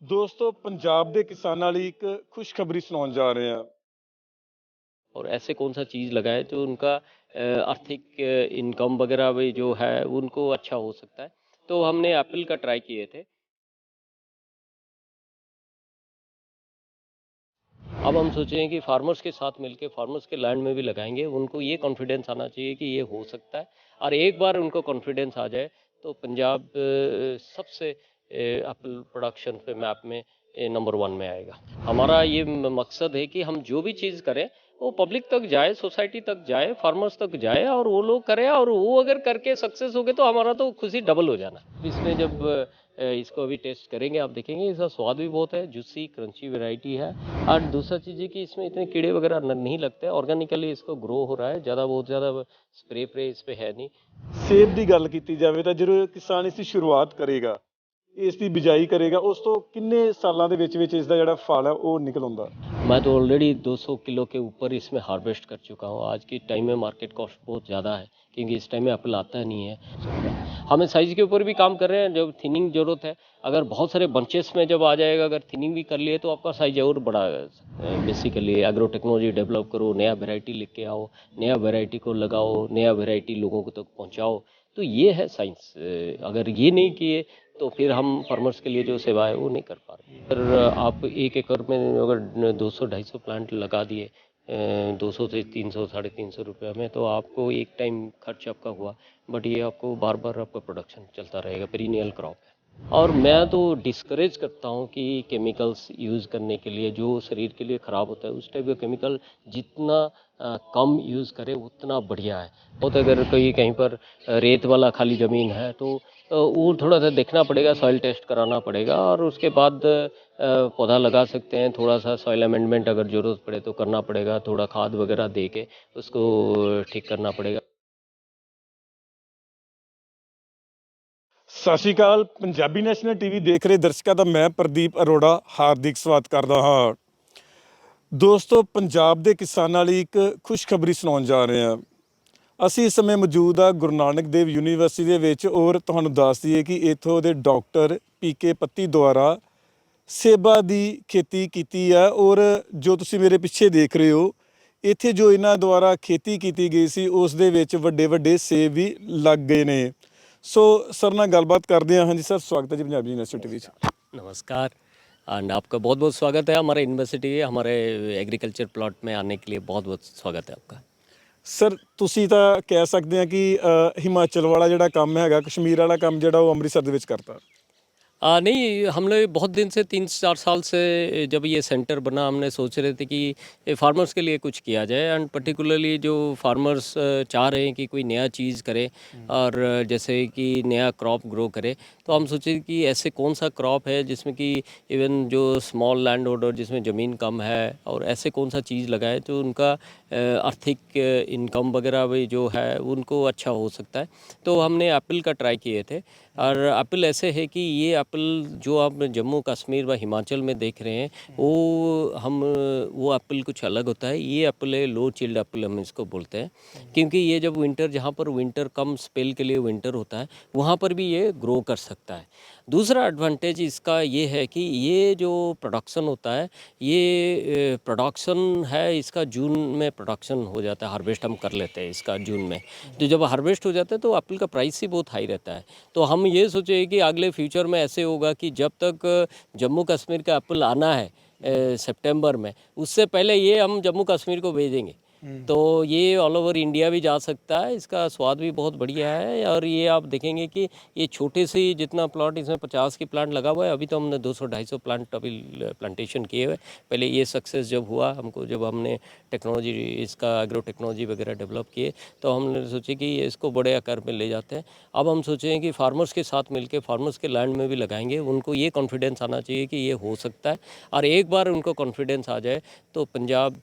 ਦੋਸਤੋ ਪੰਜਾਬ ਦੇ ਕਿਸਾਨਾਂ ਲਈ ਇੱਕ ਖੁਸ਼ਖਬਰੀ ਸੁਣਾਉਣ ਜਾ ਰਹੇ ਹਾਂ। और ऐसे कौन सा चीज़ लगाए जो उनका आर्थिक इनकम वगैरह भी जो है उनको अच्छा हो सकता है। तो हमने एप्पल का ट्राई किए थे। अब हम सोचे हैं कि फार्मर्स के साथ मिलके फार्मर्स के लैंड में भी लगाएंगे। उनको ये कॉन्फिडेंस आना चाहिए कि ये हो सकता है, और एक बार उनको कॉन्फिडेंस आ जाए तो पंजाब सबसे एप्पल प्रोडक्शन पे मैप में नंबर 1 में आएगा। हमारा ये मकसद है कि हम जो भी चीज़ करें वो पब्लिक तक जाए, सोसाइटी तक जाए, फार्मर्स तक जाए, और वो लोग करें, और वो अगर करके सक्सेस हो गए तो हमारा तो खुशी डबल हो जाना। इसमें जब इसको अभी टेस्ट करेंगे आप देखेंगे इसका स्वाद भी बहुत है, जूसी क्रंची वैरायटी है। और दूसरा चीज़ है कि इसमें इतने कीड़े वगैरह नहीं लगते, ऑर्गेनिकली इसको ग्रो हो रहा है, बहुत ज़्यादा स्प्रे प्रे इस पे है नहीं। ਸੇਬ ਦੀ ਗੱਲ ਕੀਤੀ ਜਾਵੇ ਤਾਂ ਜਦੋਂ ਕਿਸਾਨ ਇਸ ਦੀ ਸ਼ੁਰੂਆਤ ਕਰੇਗਾ, ਇਸ ਦੀ ਬਿਜਾਈ ਕਰੇਗਾ, ਉਸ ਤੋਂ ਕਿੰਨੇ ਸਾਲਾਂ ਦੇ ਵਿੱਚ ਇਸ ਦਾ ਜਿਹੜਾ ਫਲ ਹੈ ਉਹ ਨਿਕਲ ਆਉਂਦਾ। मैं तो ऑलरेडी 200 किलो के ऊपर इसमें हार्वेस्ट कर चुका हूँ। आज के टाइम में मार्केट कॉस्ट बहुत ज़्यादा है क्योंकि इस टाइम में एप्पल आता नहीं है। हमें साइज़ के ऊपर भी काम कर रहे हैं, जब थिनिंग ज़रूरत है, अगर बहुत सारे बंचेस में जब आ जाएगा, अगर थिनिंग भी कर लिए तो आपका साइज और बड़ा। बेसिकली एग्रो टेक्नोलॉजी डेवलप करो, नया वेराइटी लेके आओ, नया वेराइटी को लगाओ, नया वेराइटी लोगों को तक पहुँचाओ, तो ये है साइंस। अगर ये नहीं किए तो फिर हम फार्मर्स के लिए जो सेवा है वो नहीं कर पा रहे। अगर आप 1 एकड़ में अगर 200-250 प्लांट लगा दिए 200 से 300 350 रुपये में, तो आपको एक टाइम खर्च आपका हुआ, बट ये आपको बार बार आपका प्रोडक्शन चलता रहेगा, पेरिनियल क्रॉप है। और मैं तो डिस्करेज करता हूँ कि केमिकल्स यूज़ करने के लिए, जो शरीर के लिए ख़राब होता है उस टाइप का केमिकल जितना कम यूज़ करे उतना बढ़िया है। बहुत अगर कोई कहीं पर रेत वाला खाली ज़मीन है तो वो थोड़ा सा देखना पड़ेगा, सॉइल टेस्ट कराना पड़ेगा, और उसके बाद पौधा लगा सकते हैं। थोड़ा सा सॉइल अमेंडमेंट अगर ज़रूरत पड़े तो करना पड़ेगा, थोड़ा खाद वगैरह दे के उसको ठीक करना पड़ेगा। ਸਤਿ ਸ਼੍ਰੀ ਅਕਾਲ, ਪੰਜਾਬੀ ਨੈਸ਼ਨਲ ਟੀਵੀ ਦੇਖ ਰਹੇ ਦਰਸ਼ਕਾਂ ਦਾ ਮੈਂ ਪ੍ਰਦੀਪ ਅਰੋੜਾ ਹਾਰਦਿਕ ਸਵਾਗਤ ਕਰਦਾ ਹਾਂ। ਦੋਸਤੋ ਪੰਜਾਬ ਦੇ ਕਿਸਾਨਾਂ ਲਈ ਇੱਕ ਖੁਸ਼ਖਬਰੀ ਸੁਣਾਉਣ ਜਾ ਰਹੇ ਹਾਂ। ਅਸੀਂ ਇਸ ਸਮੇਂ ਮੌਜੂਦ ਆ ਗੁਰੂ ਨਾਨਕ ਦੇਵ ਯੂਨੀਵਰਸਿਟੀ ਦੇ ਵਿੱਚ, ਔਰ ਤੁਹਾਨੂੰ ਦੱਸ ਦਈਏ ਕਿ ਇੱਥੋਂ ਦੇ ਡਾਕਟਰ ਪੀਕੇ ਪੱਤੀ ਦੁਆਰਾ ਸੇਬਾਂ ਦੀ ਖੇਤੀ ਕੀਤੀ ਆ। ਔਰ ਜੋ ਤੁਸੀਂ ਮੇਰੇ ਪਿੱਛੇ ਦੇਖ ਰਹੇ ਹੋ, ਇੱਥੇ ਜੋ ਇਹਨਾਂ ਦੁਆਰਾ ਖੇਤੀ ਕੀਤੀ ਗਈ ਸੀ ਉਸ ਦੇ ਵਿੱਚ ਵੱਡੇ ਵੱਡੇ ਸੇਬ ਵੀ ਲੱਗ ਗਏ ਨੇ। ਸੋ ਸਰ ਨਾਲ ਗੱਲਬਾत ਕਰਦੇ ਹਾਂ। ਹਾਂਜੀ ਸਰ, ਸਵਾਗਤ ਹੈ ਜੀ ਪੰਜਾਬੀ यूनिवर्सिटी ਵਿੱਚ। नमस्कार, एंड आपका बहुत बहुत स्वागत है हमारे यूनिवर्सिटी के, हमारे एग्रीकल्चर प्लॉट में आने के लिए बहुत बहुत स्वागत है आपका। ਸਰ ਤੁਸੀਂ ਤਾਂ ਕਹਿ ਸਕਦੇ ਆ ਕਿ ਹਿਮਾਚਲ ਵਾਲਾ ਜਿਹੜਾ ਕੰਮ ਹੈਗਾ, ਕਸ਼ਮੀਰ ਵਾਲਾ ਕੰਮ ਜਿਹੜਾ ਉਹ ਅੰਮ੍ਰਿਤਸਰ ਦੇ ਵਿੱਚ ਕਰਤਾ। नहीं, हम लोग बहुत दिन से 3-4 साल से जब ये सेंटर बना, हमने सोच रहे थे कि फार्मर्स के लिए कुछ किया जाए, एंड पर्टिकुलरली जो फार्मर्स चाह रहे हैं कि कोई नया चीज़ करे, और जैसे कि नया क्रॉप ग्रो करे, तो हम सोचे कि ऐसे कौन सा क्रॉप है जिसमें कि इवन जो स्मॉल लैंड होल्डर जिसमें ज़मीन कम है, और ऐसे कौन सा चीज़ लगाए तो उनका आर्थिक इनकम वगैरह भी जो है उनको अच्छा हो सकता है। तो हमने एप्पल का ट्राई किए थे। और एप्पल ऐसे है कि ये एप्पल जो आप जम्मू कश्मीर व हिमाचल में देख रहे हैं वो एप्पल कुछ अलग होता है। ये एप्पल है लो चिल्ड एप्पल, हम इसको बोलते हैं, क्योंकि ये जब विंटर, जहाँ पर विंटर कम स्पेल के लिए विंटर होता है, वहाँ पर भी ये ग्रो कर सकता है। दूसरा एडवांटेज इसका ये है कि ये जो प्रोडक्शन होता है, ये प्रोडक्शन है इसका जून में प्रोडक्शन हो जाता है, हार्वेस्ट हम कर लेते हैं इसका जून में। तो जब हार्वेस्ट हो जाता है तो एप्पल का प्राइस ही बहुत हाई रहता है। तो हम ये सोचे कि अगले फ्यूचर में ऐसे होगा कि जब तक जम्मू कश्मीर का एप्पल आना है सितंबर में, उससे पहले ये हम जम्मू कश्मीर को भेजेंगे। तो ये ऑल ओवर इंडिया भी जा सकता है। इसका स्वाद भी बहुत बढ़िया है, और ये आप देखेंगे कि ये छोटे से जितना प्लॉट, इसमें 50 की प्लांट लगा हुआ है। अभी तो हमने 200-250 प्लांट अभी प्लांटेशन किए हुए। पहले ये सक्सेस जब हुआ हमको, जब हमने टेक्नोलॉजी, इसका एग्रो टेक्नोलॉजी वगैरह डेवलप किए, तो हमने सोचे कि इसको बड़े आकार में ले जाते हैं। अब हम सोचे हैं कि फार्मर्स के साथ मिलके फार्मर्स के लैंड में भी लगाएंगे। उनको ये कॉन्फिडेंस आना चाहिए कि ये हो सकता है, और एक बार उनको कॉन्फिडेंस आ जाए तो पंजाब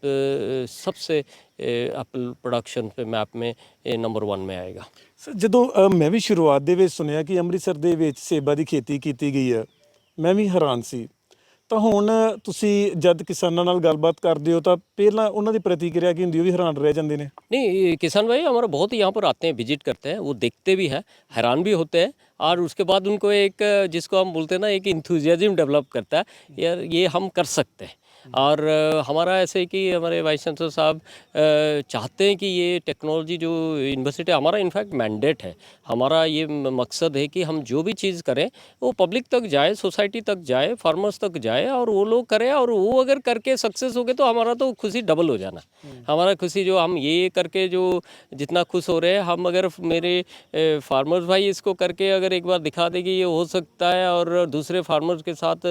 सबसे एप्पल प्रोडक्शन पे मैप में नंबर 1 में आएगा। ਸਰ ਜਦੋਂ ਮੈਂ ਵੀ ਸ਼ੁਰੂਆਤ ਦੇ ਵਿੱਚ ਸੁਣਿਆ ਕਿ ਅੰਮ੍ਰਿਤਸਰ ਦੇ ਵਿੱਚ ਸੇਬਾਂ ਦੀ ਖੇਤੀ ਕੀਤੀ ਗਈ ਹੈ, ਮੈਂ ਵੀ ਹੈਰਾਨ ਸੀ। ਤਾਂ ਹੁਣ ਤੁਸੀਂ ਜਦ ਕਿਸਾਨਾਂ ਨਾਲ ਗੱਲਬਾਤ ਕਰਦੇ ਹੋ ਤਾਂ ਪਹਿਲਾਂ ਉਹਨਾਂ ਦੀ ਪ੍ਰਤੀਕਿਰਿਆ ਕੀ ਹੁੰਦੀ, ਉਹ ਵੀ ਹੈਰਾਨ ਰਹਿ ਜਾਂਦੇ ਨੇ? नहीं, किसान भाई हमारा बहुत यहाँ पर आते हैं, विजिट करते हैं, वो देखते भी हैं, हैरान भी होते हैं, और उसके बाद उनको एक, जिसको हम बोलते हैं ना, एक इंथुजियाज्म डेवलप करता है, यार ये हम कर सकते हैं। और हमारा ऐसे है कि हमारे वाइस चांसलर साहब चाहते हैं कि ये टेक्नोलॉजी जो यूनिवर्सिटी, हमारा इनफैक्ट मैंडेट है, हमारा ये मकसद है कि हम जो भी चीज़ करें वो पब्लिक तक जाए, सोसाइटी तक जाए, फार्मर्स तक जाए, और वो लोग करें, और वो अगर करके सक्सेस हो गए तो हमारा तो खुशी डबल हो जाना। हमारा खुशी जो हम ये करके जो जितना खुश हो रहे हैं, हम अगर मेरे फार्मर्स भाई इसको करके अगर एक बार दिखा दे कि ये हो सकता है, और दूसरे फार्मर्स के साथ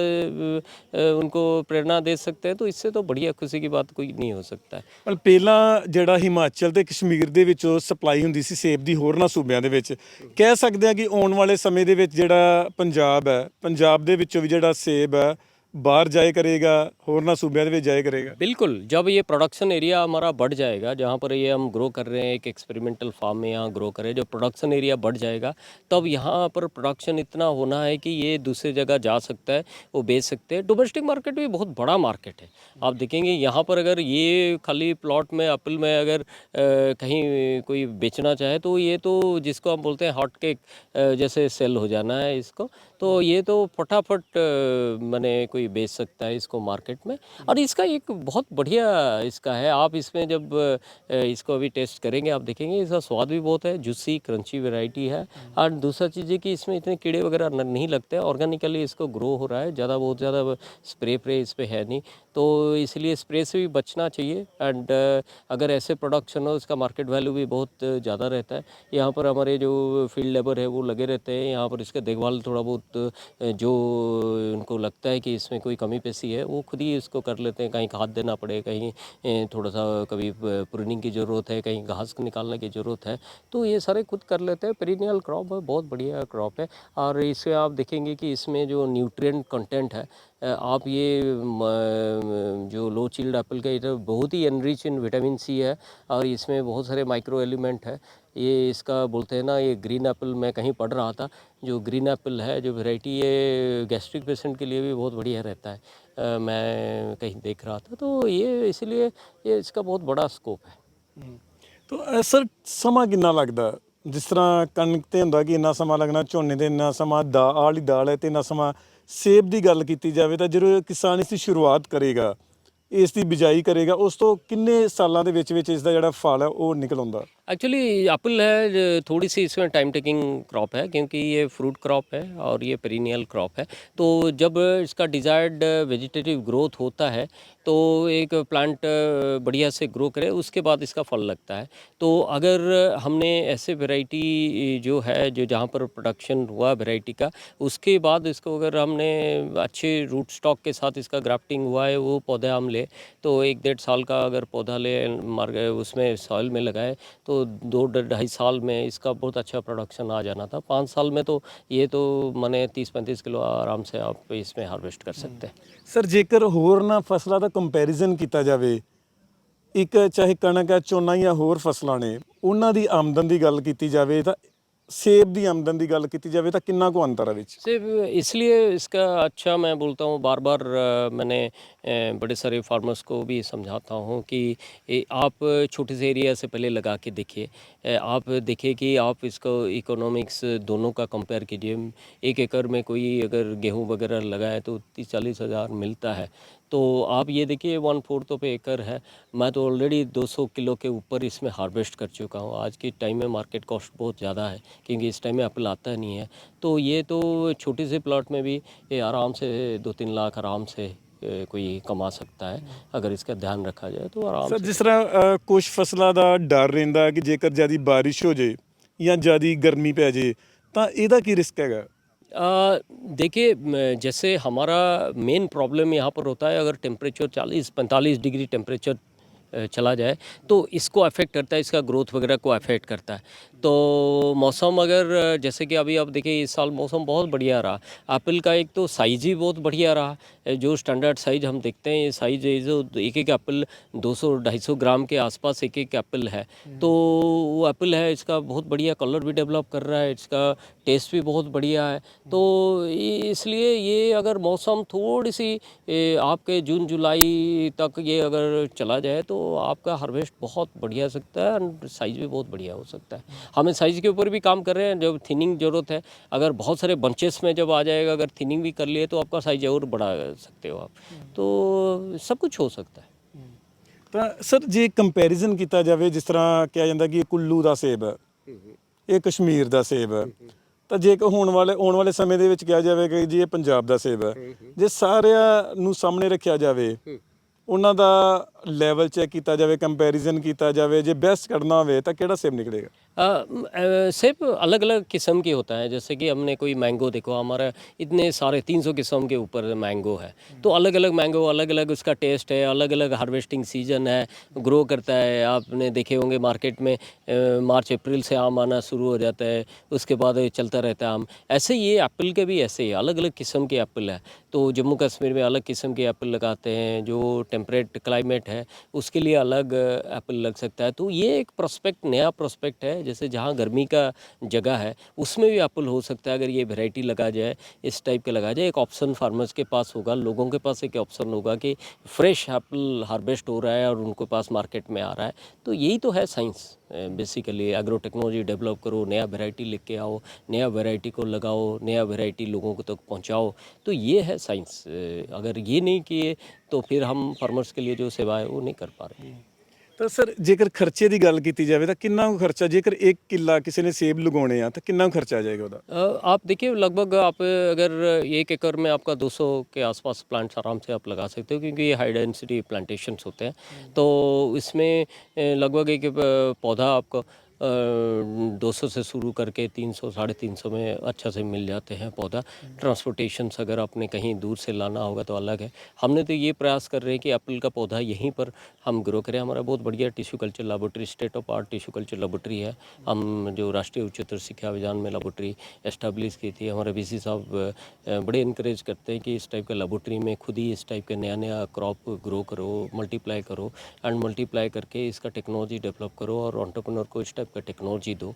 उनको प्रेरणा दे सकते हैं, तो इससे तो बढ़िया खुशी की बात कोई नहीं हो सकता है। ਪਰ ਪਹਿਲਾਂ ਜਿਹੜਾ ਹਿਮਾਚਲ ਤੇ ਕਸ਼ਮੀਰ ਦੇ ਵਿੱਚੋਂ ਸਪਲਾਈ ਹੁੰਦੀ ਸੀ ਸੇਬ ਦੀ ਹੋਰਨਾਂ ਸੂਬਿਆਂ ਦੇ ਵਿੱਚ, ਕਹਿ ਸਕਦੇ ਆ ਕਿ ਆਉਣ ਵਾਲੇ ਸਮੇਂ ਦੇ ਵਿੱਚ ਜਿਹੜਾ ਪੰਜਾਬ ਹੈ, ਪੰਜਾਬ ਦੇ ਵਿੱਚੋਂ ਵੀ ਜਿਹੜਾ ਸੇਬ ਹੈ ਬਾਹਰ ਜਾਏ ਕਰੇਗਾ, ਹੋਰਨਾਂ सूबे में जाए करेगा? बिल्कुल, जब ये प्रोडक्शन एरिया हमारा बढ़ जाएगा, जहाँ पर ये हम ग्रो कर रहे हैं, एक एक्सपेरिमेंटल फार्म में यहाँ ग्रो कर रहे हैं, जब प्रोडक्शन एरिया बढ़ जाएगा तब यहाँ पर प्रोडक्शन इतना होना है कि ये दूसरी जगह जा सकता है, वो बेच सकते हैं। डोमेस्टिक मार्केट भी बहुत बड़ा मार्केट है, आप देखेंगे यहाँ पर अगर ये खाली प्लॉट में एप्पल में अगर कहीं कोई बेचना चाहे तो ये तो जिसको हम बोलते हैं हॉट केक जैसे सेल हो जाना है इसको, तो ये तो फटाफट मैंने कोई बेच सकता है इसको मार्केट में। और इसका एक बहुत बढ़िया इसका है, आप इसमें जब इसको अभी टेस्ट करेंगे आप देखेंगे इसका स्वाद भी बहुत है, जूसी क्रंची वैरायटी है। और दूसरा चीज़ है कि इसमें इतने कीड़े वगैरह नहीं लगते हैं, ऑर्गेनिकली इसको ग्रो हो रहा है, ज़्यादा बहुत ज़्यादा स्प्रे इस पर है नहीं, तो इसलिए स्प्रे से भी बचना चाहिए। एंड अगर ऐसे प्रोडक्शन हो इसका मार्केट वैल्यू भी बहुत ज़्यादा रहता है। यहाँ पर हमारे जो फील्ड लेबर है वो लगे रहते हैं, यहाँ पर इसका देखभाल थोड़ा बहुत जो उनको लगता है कि इसमें कोई कमी पेशी है वो खुद ही इसको कर लेते हैं, कहीं खाद देना पड़े, कहीं थोड़ा सा कभी प्रूनिंग की ज़रूरत है, कहीं घास निकालने की ज़रूरत है, तो ये सारे खुद कर लेते हैं। पेरिनियल क्रॉप है, बहुत बढ़िया क्रॉप है। और इससे आप देखेंगे कि इसमें जो न्यूट्रिएंट कंटेंट है, आप ये जो लो चिल्ड एप्पल का ये बहुत ही एनरिच इन विटामिन सी है, और इसमें बहुत सारे माइक्रो एलिमेंट है। ये इसका बोलते हैं ना, ये ग्रीन एप्पल मैं कहीं पढ़ रहा था, जो ग्रीन एप्पल है जो वैरायटी, ये गैस्ट्रिक पेशेंट के लिए भी बहुत बढ़िया रहता है, मैं कहीं देख रहा था, तो ये इसलिए ये इसका बहुत बड़ा स्कोप है। तो सर ਸਮਾਂ ਕਿੰਨਾ ਲੱਗਦਾ, ਜਿਸ ਤਰ੍ਹਾਂ ਕਣਕ ਤੇ ਹੁੰਦਾ ਕਿ ਇੰਨਾ ਸਮਾਂ ਲੱਗਣਾ, ਝੋਨੇ ਤੇ ਇੰਨਾ ਸਮਾਂ, ਆਹ ਵਾਲੀ ਦਾਲ ਹੈ ਤੇ ਇੰਨਾ ਸਮਾਂ, ਸੇਬ ਦੀ ਗੱਲ ਕੀਤੀ ਜਾਵੇ ਤਾਂ ਜਦੋਂ ਕਿਸਾਨ ਇਸ ਦੀ ਸ਼ੁਰੂਆਤ ਕਰੇਗਾ, ਇਸ ਦੀ ਬਿਜਾਈ ਕਰੇਗਾ, ਉਸ ਤੋਂ ਕਿੰਨੇ ਸਾਲਾਂ ਦੇ ਵਿੱਚ ਇਸ ਦਾ ਜਿਹੜਾ ਫਲ ਹੈ ਉਹ ਨਿਕਲ ਆਉਂਦਾ? एक्चुअली एप्पल है थोड़ी सी इसमें टाइम टेकिंग क्रॉप है, क्योंकि ये फ्रूट क्रॉप है और ये पेरिनियल क्रॉप है, तो जब इसका डिज़ायर्ड वेजिटेटिव ग्रोथ होता है तो एक प्लांट बढ़िया से ग्रो करे, उसके बाद इसका फल लगता है। तो अगर हमने ऐसे वैरायटी जो है जो जहाँ पर प्रोडक्शन हुआ वैरायटी का, उसके बाद इसको अगर हमने अच्छे रूट स्टॉक के साथ इसका ग्राफ्टिंग हुआ है वो पौधा हम ले, तो 1-1.5 साल का अगर पौधा ले उसमें सॉइल में लगाए तो 2-2.5 साल में इसका बहुत अच्छा प्रोडक्शन आ जाना था। 5 साल में तो ये तो माने 30-35 किलो आराम से आप इसमें हार्वेस्ट कर सकते हैं। ਸਰ ਜੇਕਰ ਹੋਰਨਾਂ ਫਸਲਾਂ ਦਾ ਕੰਪੈਰੀਜ਼ਨ ਕੀਤਾ ਜਾਵੇ, ਇੱਕ ਚਾਹੇ ਕਣਕ ਹੈ, ਝੋਨਾ ਜਾਂ ਹੋਰ ਫਸਲਾਂ ਨੇ, ਉਹਨਾਂ ਦੀ ਆਮਦਨ ਦੀ ਗੱਲ ਕੀਤੀ ਜਾਵੇ ਤਾਂ सेब ਦੀ ਆਮਦਨ ਦੀ ਗੱਲ ਕੀਤੀ ਜਾਵੇ ਤਾਂ ਕਿੰਨਾ ਕੁ ਅੰਤਰ ਹੈ ਵਿੱਚ? सेब इसलिए इसका अच्छा मैं बोलता हूँ, बार बार मैंने बड़े सारे फार्मर्स को भी समझाता हूँ कि आप छोटे से एरिया से पहले लगा के देखिए, आप देखिए कि आप इसको इकोनॉमिक्स दोनों का कंपेयर कीजिए। 1 एकड़ में कोई अगर गेहूँ वगैरह लगाए तो 30-40 हज़ार मिलता है, तो आप ये देखिए 1/4 पे एकड़ है, मैं तो ऑलरेडी 200 किलो के ऊपर इसमें हार्वेस्ट कर चुका हूँ। आज के टाइम में मार्केट कॉस्ट बहुत ज़्यादा है, क्योंकि इस टाइम में एप्पल आता नहीं है, तो ये तो छोटे से प्लॉट में भी ये आराम से 2-3 लाख आराम से कोई कमा सकता है, अगर इसका ध्यान रखा जाए तो आराम ਸਰ से। ਜਿਸ ਤਰ੍ਹਾਂ ਕੁਝ ਫਸਲਾਂ ਦਾ ਡਰ ਰਹਿੰਦਾ ਕਿ ਜੇਕਰ ਜ਼ਿਆਦਾ ਬਾਰਿਸ਼ ਹੋ ਜੇ ਜਾਂ ਜ਼ਿਆਦਾ ਗਰਮੀ ਪੈ ਜੇ ਤਾਂ ਇਹਦਾ ਕੀ ਰਿਸਕ ਹੈਗਾ? देखिए, जैसे हमारा मेन प्रॉब्लम यहाँ पर होता है, अगर टेम्परेचर 40-45 डिग्री टेम्परेचर चला जाए तो इसको अफेक्ट करता है, इसका ग्रोथ वगैरह को अफेक्ट करता है। तो मौसम अगर जैसे कि अभी आप देखिए इस साल मौसम बहुत बढ़िया रहा। एप्पल का एक तो साइज़ ही बहुत बढ़िया रहा। जो स्टैंडर्ड साइज़ हम देखते हैं, ये साइज़ ये जो एक-एक एप्पल 200-250 ग्राम के आसपास एक-एक एप्पल है। तो वो एप्पल है, इसका बहुत बढ़िया कलर भी डेवलप कर रहा है, इसका टेस्ट भी बहुत बढ़िया है। तो इसलिए ये अगर मौसम थोड़ी-सी आपके जून-जुलाई तक ये अगर चला जाए तो आपका हार्वेस्ट बहुत बढ़िया सकता है एंड साइज़ भी बहुत बढ़िया हो सकता है। हम इस साइज़ के ऊपर भी काम कर रहे हैं, जब थिनिंग ज़रूरत है, अगर बहुत सारे बंचेस में जब आ जाएगा, अगर थिनिंग भी कर लिए तो आपका साइज़ और बढ़ा सकते हो आप। तो सब कुछ हो सकता है। ਤਾਂ ਸਰ ਜੇ ਕੰਪੈਰੀਜ਼ਨ ਕੀਤਾ ਜਾਵੇ, ਜਿਸ ਤਰ੍ਹਾਂ ਕਿਹਾ ਜਾਂਦਾ ਕਿ ਇਹ ਕੁੱਲੂ ਦਾ ਸੇਬ ਹੈ, ਇਹ ਕਸ਼ਮੀਰ ਦਾ ਸੇਬ ਹੈ, ਤਾਂ ਜੇ ਕਿ ਆਉਣ ਵਾਲੇ ਸਮੇਂ ਦੇ ਵਿੱਚ ਕਿਹਾ ਜਾਵੇ ਕਿ ਜੀ ਇਹ ਪੰਜਾਬ ਦਾ ਸੇਬ ਹੈ, ਜੇ ਸਾਰਿਆਂ ਨੂੰ ਸਾਹਮਣੇ ਰੱਖਿਆ ਜਾਵੇ, ਉਹਨਾਂ ਦਾ ਲੈਵਲ ਚੈੱਕ ਕੀਤਾ ਜਾਵੇ, ਕੰਪੈਰੀਜ਼ਨ ਕੀਤਾ ਜਾਵੇ, ਜੇ ਬੈਸਟ ਕੱਢਣਾ ਹੋਵੇ ਤਾਂ ਕਿਹੜਾ ਸੇਬ ਨਿਕਲੇਗਾ? सेब अलग अलग किस्म के होता है। जैसे कि हमने कोई मैंगो देखो, हमारा इतने सारे 300 किस्म के ऊपर मैंगो है। तो अलग अलग मैंगो, अलग अलग उसका टेस्ट है, अलग अलग हार्वेस्टिंग सीजन है, ग्रो करता है। आपने देखे होंगे मार्केट में मार्च अप्रैल से आम आना शुरू हो जाता है, उसके बाद ये चलता रहता है आम। ऐसे ये एप्पल के भी ऐसे ही अलग अलग किस्म के एप्पल है। तो जम्मू कश्मीर में अलग किस्म के एप्पल लगाते हैं, जो टेम्परेट क्लाइमेट है उसके लिए अलग एप्पल लग सकता है। तो ये एक प्रोस्पेक्ट, नया प्रोस्पेक्ट है। जैसे जहाँ गर्मी का जगह है उसमें भी एप्पल हो सकता है, अगर ये वैरायटी लगा जाए, इस टाइप का लगा जाए। एक ऑप्शन फार्मर्स के पास होगा, लोगों के पास एक ऑप्शन होगा कि फ्रेश एप्पल हार्वेस्ट हो रहा है और उनके पास मार्केट में आ रहा है। तो यही तो है science. Basically agro technology develop करो, नया वैरायटी लेके आओ, नया वैरायटी को लगाओ, नया वैरायटी लोगों को तक पहुंचाओ। तो ये है साइंस। अगर ये नहीं किए तो फिर हम फार्मर्स के लिए जो सेवा है वो नहीं कर पा रहे। ਤਾਂ ਸਰ ਜੇਕਰ ਖਰਚੇ ਦੀ ਗੱਲ ਕੀਤੀ ਜਾਵੇ ਤਾਂ ਕਿੰਨਾ ਕੁ ਖਰਚਾ, ਜੇਕਰ 1 ਕਿੱਲਾ ਕਿਸੇ ਨੇ ਸੇਬ ਲਗਾਉਣੇ ਆ ਤਾਂ ਕਿੰਨਾ ਕੁ खर्चा आ जाएगा ਉਹਦਾ? आप देखिए लगभग आप अगर 1 एकड़ में आपका 200 के आसपास प्लांट्स आराम से आप लगा सकते हो, क्योंकि ये हाई डेंसिटी प्लांटेशंस होते हैं। तो इसमें लगभग एक पौधा आपको 200 से शुरू करके 300 350 में अच्छा से मिल जाते हैं पौधा। ट्रांसपोर्टेशंस अगर आपने कहीं दूर से लाना होगा तो अलग है। हमने तो ये प्रयास कर रहे हैं कि एप्पल का पौधा यहीं पर हम ग्रो करें। हमारा बहुत बढ़िया tissue culture laboratory, state of art tissue culture laboratory है। हम जो राष्ट्रीय उच्चतर शिक्षा अभियान में लेबोरेटरी एस्टेब्लिश की थी, हमारे वीसी साहब बड़े इनकरेज करते हैं कि इस टाइप का लेबोरेटरी में खुद ही इस टाइप का नया नया क्रॉप ग्रो करो, मल्टीप्लाई करो एंड मल्टीप्लाई करके इसका टेक्नोलॉजी डेवलप करो और एंटरप्रेन्योर को इस टाइप का टेक्नोलॉजी दो,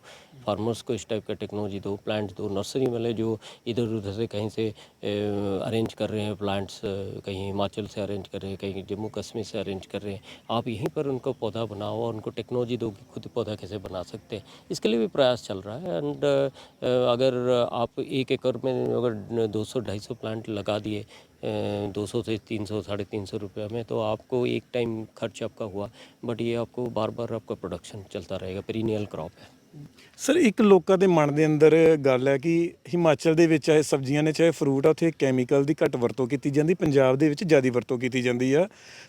फार्मर्स को इस टाइप का टेक्नोलॉजी दो, प्लांट्स दो। नर्सरी वाले जो इधर उधर से कहीं से अरेंज कर रहे हैं प्लांट्स, कहीं हिमाचल से अरेंज कर रहे हैं, कहीं जम्मू कश्मीर से अरेंज कर रहे हैं, आप यहीं पर उनको पौधा बनाओ और उनको टेक्नोलॉजी दो कि खुद पौधा कैसे बना सकते हैं। इसके लिए भी प्रयास चल रहा है। एंड अगर आप 1 एकड़ में अगर 200-250 प्लांट लगा दिए 200 से 300 350 रुपये में, तो आपको एक टाइम खर्च आपका हुआ, बट ये आपको बार बार आपका प्रोडक्शन चलता रहेगा। पेरिनियल क्रॉप है। ਸਰ ਇੱਕ ਲੋਕਾਂ ਦੇ ਮਨ ਦੇ ਅੰਦਰ ਗੱਲ ਹੈ ਕਿ ਹਿਮਾਚਲ ਦੇ ਵਿੱਚ ਚਾਹੇ ਸਬਜ਼ੀਆਂ ਨੇ ਚਾਹੇ ਫਰੂਟ ਆ, ਉੱਥੇ ਕੈਮੀਕਲ ਦੀ ਘੱਟ ਵਰਤੋਂ ਕੀਤੀ ਜਾਂਦੀ, ਪੰਜਾਬ ਦੇ ਵਿੱਚ ਜ਼ਿਆਦਾ ਵਰਤੋਂ ਕੀਤੀ ਜਾਂਦੀ ਆ।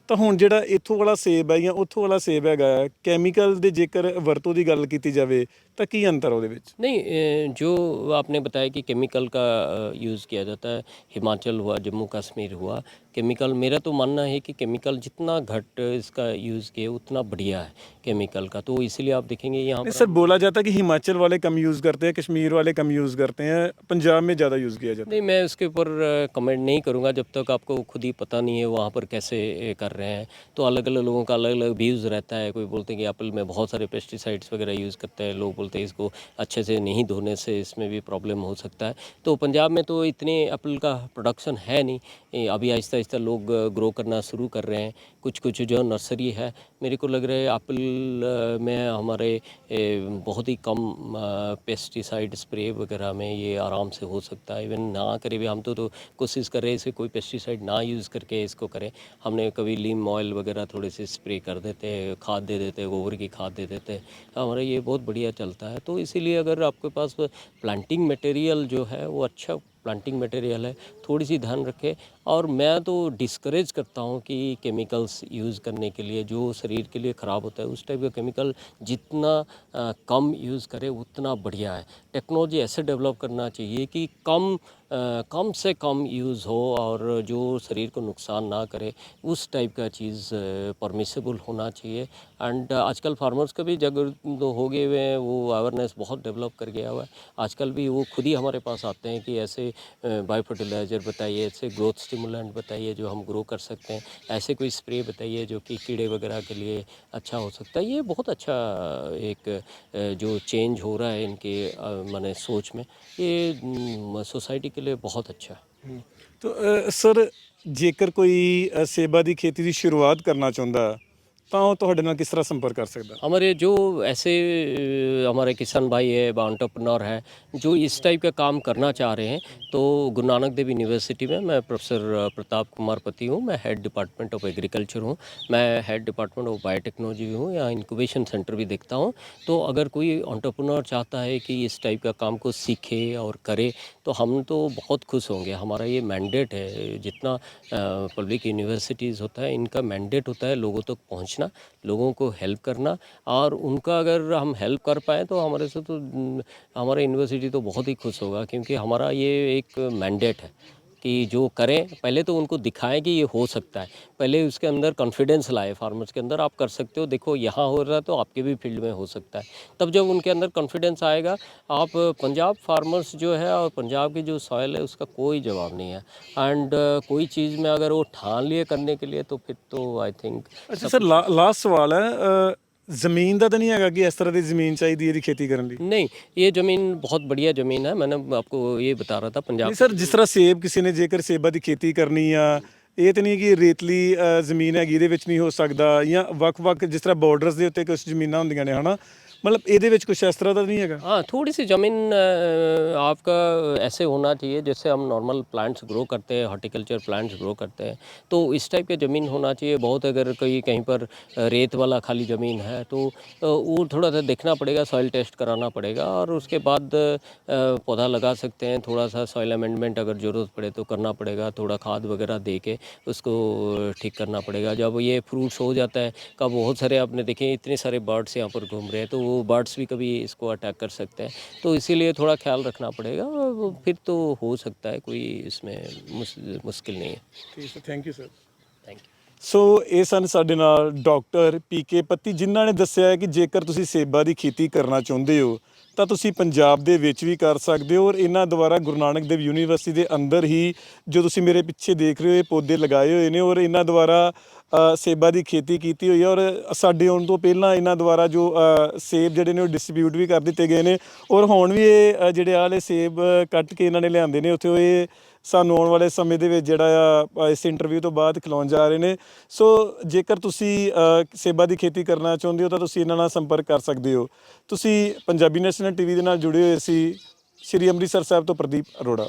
ਤਾਂ ਹੁਣ ਜਿਹੜਾ ਇੱਥੋਂ ਵਾਲਾ ਸੇਬ ਹੈ ਜਾਂ ਉੱਥੋਂ ਵਾਲਾ ਸੇਬ ਹੈਗਾ, ਕੈਮੀਕਲ ਦੇ ਜੇਕਰ ਵਰਤੋਂ ਦੀ ਗੱਲ ਕੀਤੀ ਜਾਵੇ ਤਾਂ ਕੀ ਅੰਤਰ ਉਹਦੇ ਵਿੱਚ? नहीं, जो आपने बताया कि केमिकल का यूज़ किया जाता है, हिमाचल हुआ, जम्मू कश्मीर हुआ, केमिकल, मेरा तो मानना है कि केमिकल जितना घट इसका यूज़ किए उतना बढ़िया है केमिकल का। तो इसीलिए आप देखेंगे यहाँ नहीं पर सर, बोला जाता है कि हिमाचल वाले कम यूज़ करते हैं, कश्मीर वाले कम यूज़ करते हैं, पंजाब में ज़्यादा यूज़ किया जाता है। नहीं, मैं उसके ऊपर कमेंट नहीं करूंगा जब तक आपको खुद ही पता नहीं है वहाँ पर कैसे कर रहे हैं। तो अलग अलग लोगों का अलग अलग व्यूज़ रहता है। कोई बोलते हैं कि एप्पल में बहुत सारे पेस्टिसाइड्स वगैरह यूज़ करते हैं, लोग बोलते हैं इसको अच्छे से नहीं धोने से इसमें भी प्रॉब्लम हो सकता है। तो पंजाब में तो इतने एप्पल का प्रोडक्शन है नहीं। अभी आहिस्ता आहिस्ता लोग ग्रो करना शुरू कर रहे हैं। कुछ कुछ जो नर्सरी है, मेरे को लग रहा है एप्पल में हमारे बहुत ही कम पेस्टिसाइड स्प्रे वगैरह में ये आराम से हो सकता है। इवन ना करे भी हम तो कोशिश कर रहे हैं इसे कोई पेस्टिसाइड ना यूज़ करके इसको करें। हमने कभी नीम ऑयल वगैरह थोड़े से स्प्रे कर देते हैं, खाद दे देते हैं, गोबर की खाद दे देते हैं। हमारा ये बहुत बढ़िया चलता है। तो इसीलिए अगर आपके पास प्लांटिंग मटेरियल जो है वो अच्छा प्लांटिंग मटेरियल है, थोड़ी सी ध्यान रखें। और मैं तो डिस्करेज करता हूँ कि केमिकल्स यूज़ करने के लिए, जो शरीर के लिए ख़राब होता है उस टाइप का केमिकल जितना कम यूज़ करें उतना बढ़िया है। टेक्नोलॉजी ऐसे डेवलप करना चाहिए कि कम से कम यूज़ हो और जो शरीर को नुकसान ना करे, उस टाइप का चीज़ परमिसेबल होना चाहिए। एंड आजकल फार्मर्स का भी जागरूक हो गए हुए हैं, वो अवेयरनेस बहुत डेवलप कर गया हुआ है। आजकल भी वो खुद ही हमारे पास आते हैं कि ऐसे बायो फर्टिलाइज़र बताइए, ऐसे ग्रोथ स्टिमुलेंट बताइए जो हम ग्रो कर सकते हैं, ऐसे कोई स्प्रे बताइए जो कि कीड़े वगैरह के लिए अच्छा हो सकता है। ये बहुत अच्छा एक जो चेंज हो रहा है इनके माने सोच में, ये सोसाइटी के लिए बहुत अच्छा है। तो सर, ਜੇਕਰ ਕੋਈ ਸੇਬਾਂ ਦੀ ਖੇਤੀ ਦੀ ਸ਼ੁਰੂਆਤ ਕਰਨਾ ਚਾਹੁੰਦਾ ਤਾਂ ਉਹ ਤੁਹਾਡੇ ਨਾਲ ਕਿਸ ਤਰ੍ਹਾਂ ਸੰਪਰਕ ਕਰ ਸਕਦਾ? हमारे जो ऐसे हमारे किसान भाई है, एंटरप्रेन्योर है, जो इस टाइप का काम करना चाह रहे हैं, तो गुरु नानक देव यूनिवर्सिटी में मैं प्रोफेसर प्रताप कुमार पति हूँ। मैं हेड डिपार्टमेंट ऑफ एग्रीकल्चर हूँ, मैं हेड डिपार्टमेंट ऑफ बायोटेक्नोलॉजी भी हूँ, यहाँ इंक्यूबेशन सेंटर भी देखता हूँ। तो अगर कोई एंटरप्रेन्योर चाहता है कि इस टाइप का काम को सीखे और करे, तो हम तो बहुत खुश होंगे। हमारा ये मैंडेट है, जितना पब्लिक यूनिवर्सिटीज़ होता है इनका मैंडेट होता है लोगों तक पहुँचना, लोगों को हेल्प करना। और उनका अगर हम हेल्प कर पाएँ तो हमारे से तो हमारा यूनिवर्सिटी तो बहुत ही खुश होगा, क्योंकि हमारा ये एक मैंडेट है कि जो करें पहले तो उनको दिखाएं कि ये हो सकता है, पहले उसके अंदर कॉन्फिडेंस लाए फार्मर्स के अंदर, आप कर सकते हो, देखो यहाँ हो रहा है तो आपके भी फील्ड में हो सकता है। तब जब उनके अंदर कॉन्फिडेंस आएगा, आप पंजाब फार्मर्स जो है और पंजाब की जो सॉइल है उसका कोई जवाब नहीं है। एंड कोई चीज़ में अगर वो ठान लिए करने के लिए, तो फिर तो आई थिंक ਅੱਛਾ ਸਰ, ਲਾਸਟ ਸਵਾਲ ਹੈ, ਜ਼ਮੀਨ ਦਾ ਤਾਂ ਨਹੀਂ ਹੈਗਾ ਕਿ ਇਸ ਤਰ੍ਹਾਂ ਦੀ ਜ਼ਮੀਨ ਚਾਹੀਦੀ ਹੈ ਇਹਦੀ ਖੇਤੀ ਕਰਨ ਲਈ? नहीं, ये ज़मीन बहुत बढ़िया ज़मीन है। मैंने आपको ये बता रहा था ਨਹੀਂ पंजाब ਸਰ, ਜਿਸ ਤਰ੍ਹਾਂ ਸੇਬ ਕਿਸੇ ਨੇ ਜੇਕਰ ਸੇਬਾਂ ਦੀ ਖੇਤੀ ਕਰਨੀ ਆ, ਇਹ ਤਾਂ ਨਹੀਂ ਕਿ ਰੇਤਲੀ ਜ਼ਮੀਨ ਹੈਗੀ ਇਹਦੇ ਵਿੱਚ ਨਹੀਂ ਹੋ ਸਕਦਾ, ਜਾਂ ਵੱਖ-ਵੱਖ ਜਿਸ ਤਰ੍ਹਾਂ ਬਾਰਡਰਸ ਦੇ ਉੱਤੇ ਕੁਝ ਜ਼ਮੀਨਾਂ ਹੁੰਦੀਆਂ ਨੇ ਹਨਾ, ਮਤਲਬ ਇਹਦੇ ਵਿੱਚ ਕੁਝ ਇਸ ਤਰ੍ਹਾਂ ਦਾ ਨਹੀਂ ਹੈਗਾ? हाँ, थोड़ी सी ज़मीन आपका ऐसे होना चाहिए जैसे हम नॉर्मल प्लांट्स ग्रो करते हैं, हॉर्टिकल्चर प्लांट्स ग्रो करते हैं, तो इस टाइप की ज़मीन होना चाहिए। बहुत अगर कोई कहीं पर रेत वाला खाली ज़मीन है तो वो थोड़ा सा देखना पड़ेगा, सॉइल टेस्ट कराना पड़ेगा और उसके बाद पौधा लगा सकते हैं। थोड़ा सा सॉइल अमेंडमेंट अगर ज़रूरत पड़े तो करना पड़ेगा, थोड़ा खाद वगैरह दे के उसको ठीक करना पड़ेगा। जब ये फ्रूट्स हो जाता है, कब बहुत सारे आपने देखे इतने सारे बर्ड्स यहाँ पर घूम रहे हैं, तो वो बर्ड्स भी कभी इसको अटैक कर सकते हैं, तो इसीलिए थोड़ा ख्याल रखना पड़ेगा। और वो फिर तो हो सकता है, कोई इसमें मुश्किल नहीं है। ਠੀਕ ਹੈ, thank you sir. Thank you. So ਇਹ ਸਨ ਸਾਡੇ ਨਾਲ ਡਾਕਟਰ ਪੀਕੇ ਪੱਤੀ, ਜਿਨ੍ਹਾਂ ਨੇ ਦੱਸਿਆ ਹੈ ਕਿ ਜੇਕਰ ਤੁਸੀਂ ਸੇਬਾਂ ਦੀ ਖੇਤੀ ਕਰਨਾ ਚਾਹੁੰਦੇ ਹੋ ਤਾਂ ਤੁਸੀਂ ਪੰਜਾਬ ਦੇ ਵਿੱਚ ਵੀ ਕਰ ਸਕਦੇ ਹੋ। ਔਰ ਇਹਨਾਂ ਦੁਆਰਾ ਗੁਰੂ ਨਾਨਕ ਦੇਵ ਯੂਨੀਵਰਸਿਟੀ ਦੇ ਅੰਦਰ ਹੀ ਜੋ ਤੁਸੀਂ ਮੇਰੇ ਪਿੱਛੇ ਦੇਖ ਰਹੇ ਹੋ, ਇਹ ਪੌਦੇ ਲਗਾਏ ਹੋਏ ਨੇ ਔਰ ਇਹਨਾਂ ਦੁਆਰਾ ਸੇਬਾਂ ਦੀ ਖੇਤੀ ਕੀਤੀ ਹੋਈ ਹੈ। ਔਰ ਸਾਡੇ ਆਉਣ ਤੋਂ ਪਹਿਲਾਂ ਇਹਨਾਂ ਦੁਆਰਾ ਜੋ ਸੇਬ ਜਿਹੜੇ ਨੇ ਉਹ ਡਿਸਟ੍ਰੀਬਿਊਟ ਵੀ ਕਰ ਦਿੱਤੇ ਗਏ ਨੇ, ਔਰ ਹੁਣ ਵੀ ਇਹ ਜਿਹੜੇ ਆਲੇ ਸੇਬ ਕੱਟ ਕੇ ਇਹਨਾਂ ਨੇ ਲਿਆਂਦੇ ਨੇ ਉੱਥੇ, ਇਹ ਸਾਨੂੰ ਆਉਣ ਵਾਲੇ ਸਮੇਂ ਦੇ ਵਿੱਚ ਜਿਹੜਾ ਆ ਇਸ ਇੰਟਰਵਿਊ ਤੋਂ ਬਾਅਦ ਖਿਲਾਉਣ ਜਾ ਰਹੇ ਨੇ। ਸੋ ਜੇਕਰ ਤੁਸੀਂ ਸੇਬਾਂ ਦੀ ਖੇਤੀ ਕਰਨਾ ਚਾਹੁੰਦੇ ਹੋ ਤਾਂ ਤੁਸੀਂ ਇਹਨਾਂ ਨਾਲ ਸੰਪਰਕ ਕਰ ਸਕਦੇ ਹੋ। ਤੁਸੀਂ ਪੰਜਾਬੀ ਨੈਸ਼ਨਲ ਟੀਵੀ ਦੇ ਨਾਲ ਜੁੜੇ ਹੋਏ ਸੀ। ਸ਼੍ਰੀ ਅੰਮ੍ਰਿਤਸਰ ਸਾਹਿਬ ਤੋਂ ਪ੍ਰਦੀਪ ਅਰੋੜਾ।